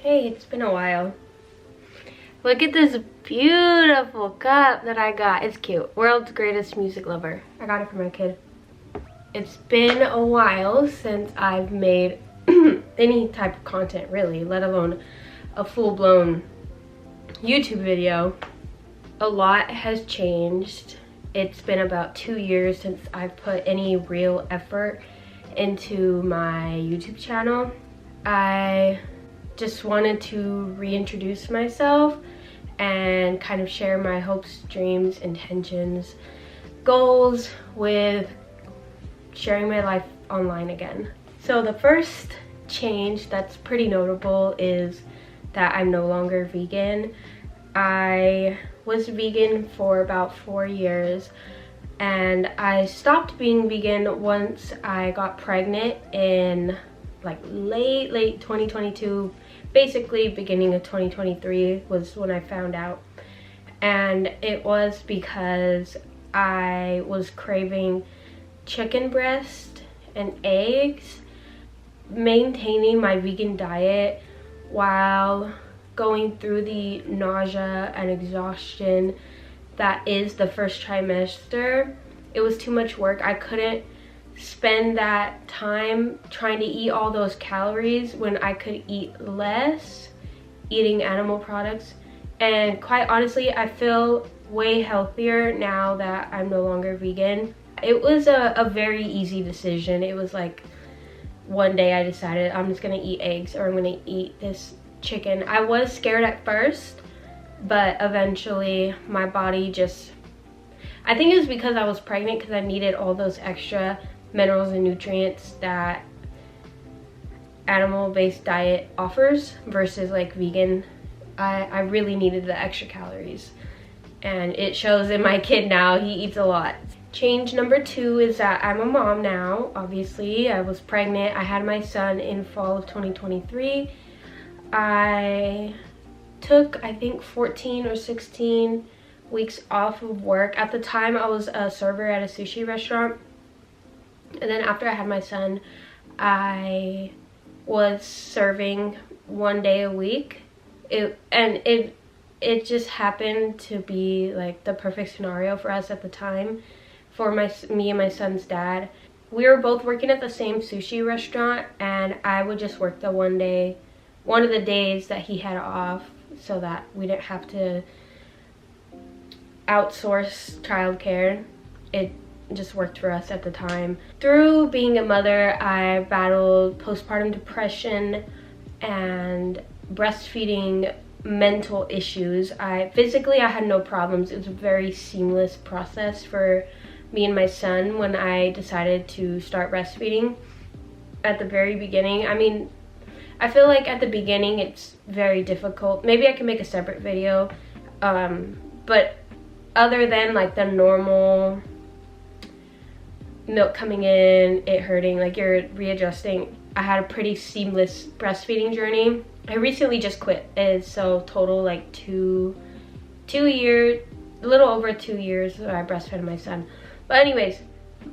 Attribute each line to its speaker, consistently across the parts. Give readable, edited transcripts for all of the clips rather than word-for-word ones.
Speaker 1: Hey, it's been a while. Look at this beautiful cup that I got. It's cute. World's greatest music lover. I got it for my kid. It's been a while since I've made any type of content, really, let alone a full-blown YouTube video. A lot has changed. It's been about 2 years since I've put any real effort into my YouTube channel. I just wanted to reintroduce myself and kind of share my hopes, dreams, intentions, goals with sharing my life online again. So the first change that's pretty notable is that I'm no longer vegan. I was vegan for about 4 years and I stopped being vegan once I got pregnant in like late 2022. Basically beginning of 2023 was when I found out, and it was because I was craving chicken breast and eggs, maintaining my vegan diet while going through the nausea and exhaustion that is the first trimester. It was too much work. I couldn't spend that time trying to eat all those calories when I could eat less eating animal products. And quite honestly, I feel way healthier now that I'm no longer vegan. It was a very easy decision. It was like one day I decided I'm just gonna eat eggs or I'm gonna eat this chicken. I was scared at first, but eventually my body just, I think it was because I was pregnant, because I needed all those extra minerals and nutrients that animal-based diet offers versus like vegan. I really needed the extra calories, and it shows in my kid now. He eats a lot. Change number 2 is that I'm a mom now. Obviously, I was pregnant. I had my son in fall of 2023. I took, I think, 14 or 16 weeks off of work. At the time, I was a server at a sushi restaurant. And then after I had my son, I was serving 1 day a week. It just happened to be like the perfect scenario for us at the time, for me and my son's dad. We were both working at the same sushi restaurant, and I would just work the one of the days that he had off, so that we didn't have to outsource childcare. It just worked for us at the time. Through being a mother, I battled postpartum depression and breastfeeding mental issues. Physically I had no problems. It was a very seamless process for me and my son when I decided to start breastfeeding. At the very beginning, I mean, I feel like at the beginning it's very difficult. Maybe I can make a separate video, but other than like the normal milk coming in, it hurting, like you're readjusting, I had a pretty seamless breastfeeding journey. I recently just quit. It's so total like two years, a little over 2 years that I breastfed my son. But anyways,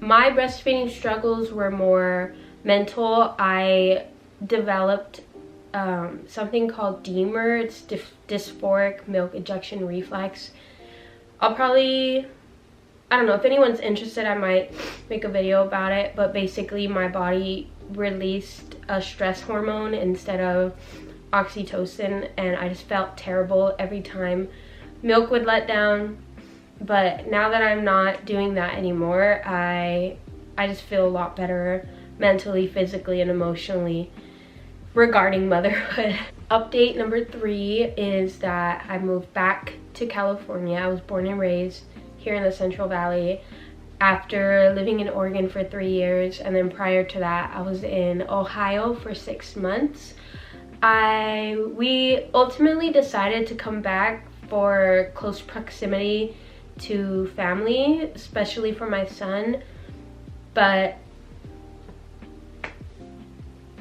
Speaker 1: my breastfeeding struggles were more mental. I developed something called DMER. It's dysphoric milk ejection reflex. I'll probably, I don't know, if anyone's interested, I might make a video about it, but basically my body released a stress hormone instead of oxytocin, and I just felt terrible every time milk would let down. But now that I'm not doing that anymore, I just feel a lot better mentally, physically, and emotionally regarding motherhood. Update number 3 is that I moved back to California. I was born and raised here in the Central Valley after living in Oregon for 3 years, and then prior to that I was in Ohio for 6 months. We ultimately decided to come back for close proximity to family, especially for my son, but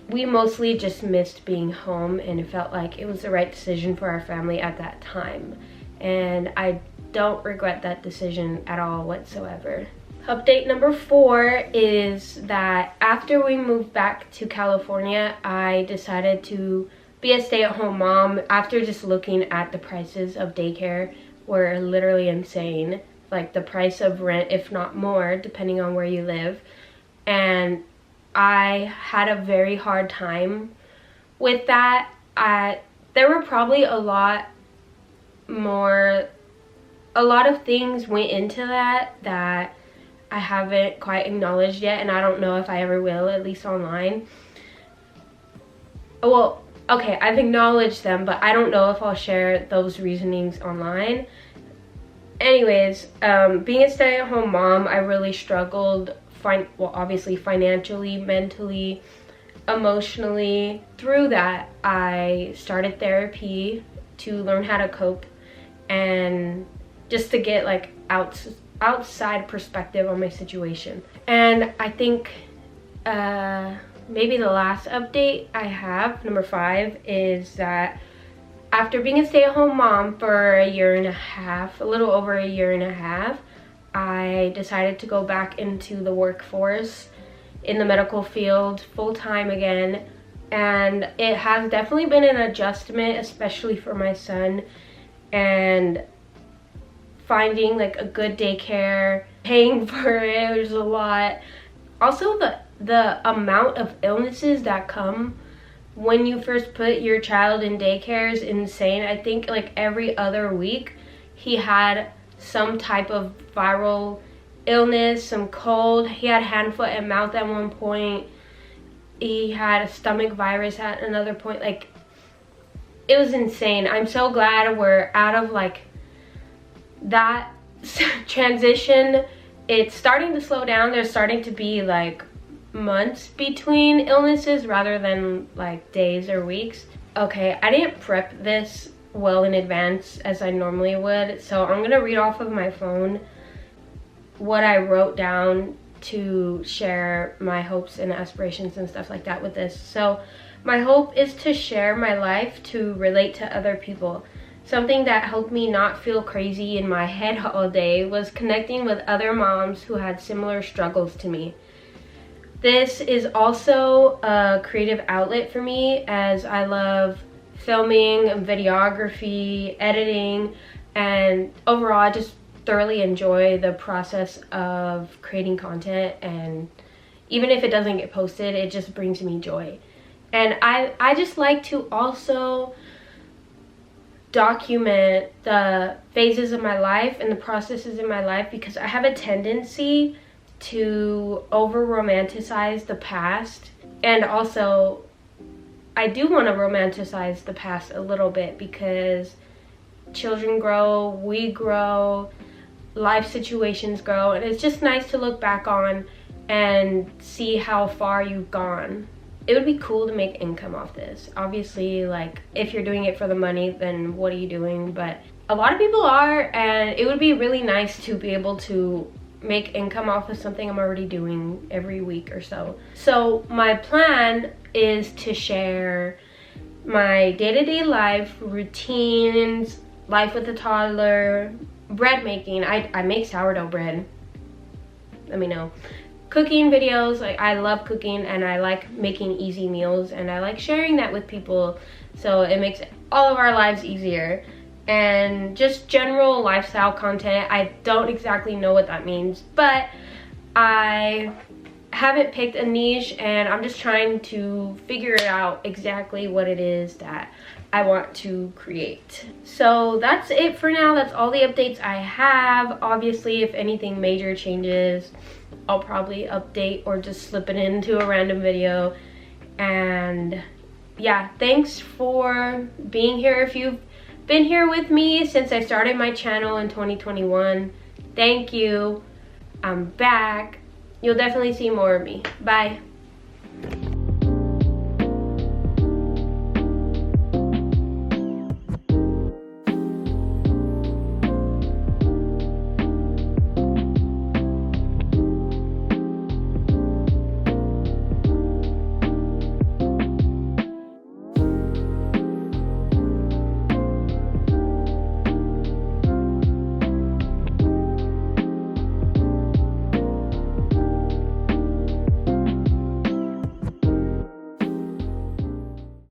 Speaker 1: we mostly just missed being home, and it felt like it was the right decision for our family at that time, and I don't regret that decision at all whatsoever. Update number 4 is that after we moved back to California, I decided to be a stay-at-home mom after just looking at the prices of daycare were literally insane. Like the price of rent, if not more, depending on where you live. And I had a very hard time with that. There were probably a lot of things went into that I haven't quite acknowledged yet, and I don't know if I ever will, at least online. Well, okay, I've acknowledged them, but I don't know if I'll share those reasonings online. Anyways, being a stay-at-home mom, I really struggled, obviously financially, mentally, emotionally. Through that, I started therapy to learn how to cope and just to get like outside perspective on my situation. And I think maybe the last update I have, number 5, is that after being a stay-at-home mom for a year and a half, a little over a year and a half, I decided to go back into the workforce in the medical field full-time again. And it has definitely been an adjustment, especially for my son, and finding like a good daycare, paying for it was a lot. Also the amount of illnesses that come when you first put your child in daycare is insane. I think like every other week he had some type of viral illness, some cold. He had hand, foot, and mouth at one point. He had a stomach virus at another point. Like, it was insane. I'm so glad we're out of like that transition. It's starting to slow down. There's starting to be like months between illnesses rather than like days or weeks. Okay, I didn't prep this well in advance as I normally would, so I'm gonna read off of my phone what I wrote down to share my hopes and aspirations and stuff like that with this. So my hope is to share my life, to relate to other people. Something that helped me not feel crazy in my head all day was connecting with other moms who had similar struggles to me. This is also a creative outlet for me, as I love filming, videography, editing, and overall I just thoroughly enjoy the process of creating content, and even if it doesn't get posted, it just brings me joy. And I just like to also document the phases of my life and the processes in my life, because I have a tendency to over romanticize the past. And also I do want to romanticize the past a little bit, because children grow, we grow, life situations grow, and it's just nice to look back on and see how far you've gone. It would be cool to make income off this. Obviously, like, if you're doing it for the money, then what are you doing? But a lot of people are, and it would be really nice to be able to make income off of something I'm already doing every week or so. So my plan is to share my day-to-day life, routines, life with a toddler, bread making. I make sourdough bread. Let me know. Cooking videos, like, I love cooking and I like making easy meals, and I like sharing that with people, so it makes all of our lives easier. And just general lifestyle content. I don't exactly know what that means, but I haven't picked a niche, and I'm just trying to figure out exactly what it is that I want to create. So that's it for now. That's all the updates I have. Obviously, if anything major changes, I'll probably update or just slip it into a random video. And yeah, thanks for being here. If you've been here with me since I started my channel in 2021, thank you. I'm back. You'll definitely see more of me. Bye.